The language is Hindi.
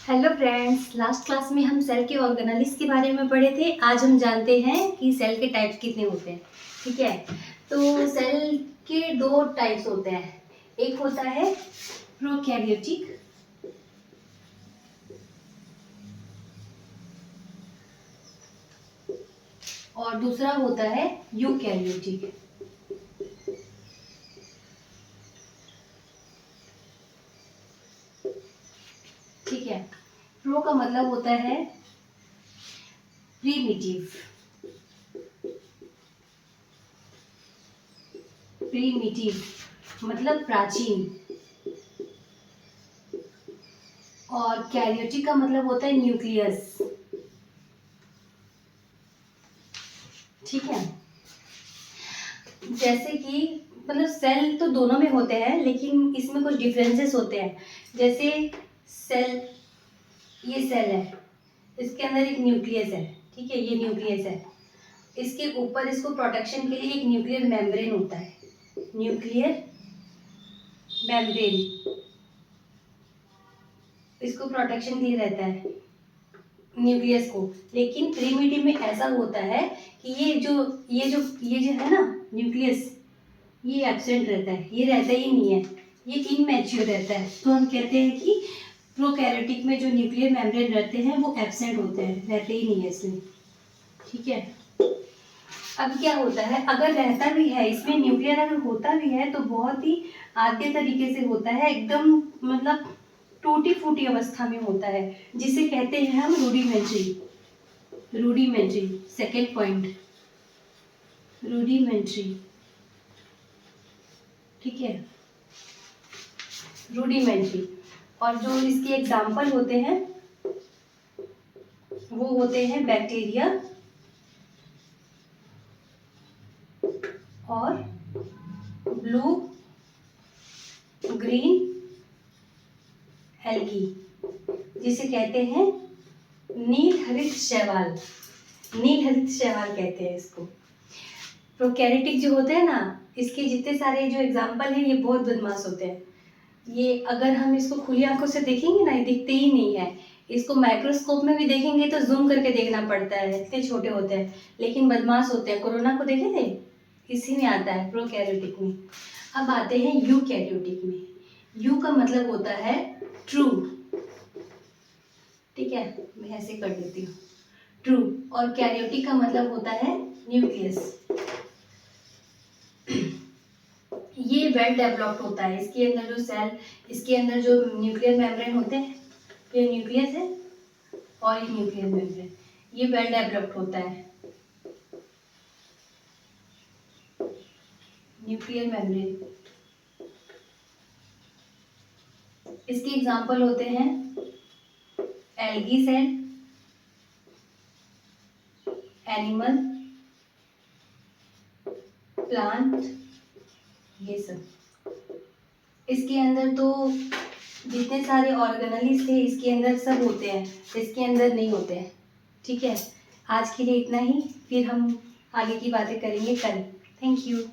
हेलो फ्रेंड्स, लास्ट क्लास में हम सेल के ऑर्गेनेल्स के बारे में पढ़े थे। आज हम जानते हैं कि सेल के टाइप्स कितने होते हैं। ठीक है, तो सेल के दो टाइप्स होते हैं। एक होता है प्रोकैरियोटिक और दूसरा होता है यूकैरियोटिक। ठीक है, प्रो का मतलब होता है प्रीमिटिव। प्रीमिटिव मतलब प्राचीन। और कैरियोटिक का मतलब होता है न्यूक्लियस। ठीक है, जैसे कि मतलब सेल तो दोनों में होते हैं, लेकिन इसमें कुछ डिफरेंसेस होते हैं। जैसे सेल, ये सेल है, इसके अंदर एक न्यूक्लियस है। ठीक है, ये न्यूक्लियस है। इसके ऊपर इसको प्रोटेक्शन के लिए एक न्यूक्लियर मेम्ब्रेन होता है। न्यूक्लियर मेम्ब्रेन इसको प्रोटेक्शन के लिए रहता है न्यूक्लियस को। लेकिन प्रीमिटिव में ऐसा होता है कि ये जो है ना न्यूक्लियस, ये एब्सेंट रहता है, ये रहता ही नहीं है, ये इनमैच्योर रहता है। तो हम कहते हैं कि प्रोकैरियोटिक में जो न्यूक्लियर मेम्ब्रेन रहते हैं वो एब्सेंट होते हैं, रहते ही नहीं है इसमें। ठीक है, अब क्या होता है, अगर रहता भी है इसमें न्यूक्लियर, अगर होता भी है तो बहुत ही आद्य तरीके से होता है, एकदम मतलब टूटी फूटी अवस्था में होता है, जिसे कहते हैं हम rudimentary. Rudimentary second point, rudimentary. ठीक है, रूडिमेंट्री। और जो इसके एग्जाम्पल होते हैं वो होते हैं बैक्टीरिया और ब्लू ग्रीन एल्गी, जिसे कहते हैं नील हरित शैवाल। नील हरित शैवाल कहते हैं इसको। प्रोकैरियोटिक जो होते हैं ना, इसके जितने सारे जो एग्जाम्पल हैं ये बहुत बदमाश होते हैं। ये अगर हम इसको खुली आंखों से देखेंगे ना, ये दिखते ही नहीं है। इसको माइक्रोस्कोप में भी देखेंगे तो जूम करके देखना पड़ता है, इतने छोटे होते हैं, लेकिन बदमाश होते हैं। कोरोना को देखे थे, इसी में आता है प्रोकैरियोटिक में। अब आते हैं यूकैरियोटिक में। यू का मतलब होता है ट्रू। ठीक है, मैं ऐसे कर देती हूँ, ट्रू। और कैरियोटिक का मतलब होता है न्यूक्लियस। ये वेल डेवलप्ड होता है। इसके अंदर जो सेल, इसके अंदर जो न्यूक्लियर मेम्ब्रेन होते हैं, ये न्यूक्लियस है और ये न्यूक्लियर मेम्ब्रेन, ये वेल डेवलप्ड होता है। न्यूक्लियर मेम्ब्रेन, इसके एग्जांपल होते हैं एल्गी सेल, एनिमल, प्लांट, ये सब। इसके अंदर तो जितने सारे ऑर्गेनेल्स थे इसके अंदर सब होते हैं, इसके अंदर नहीं होते हैं। ठीक है, आज के लिए इतना ही, फिर हम आगे की बातें करेंगे कल। Thank you.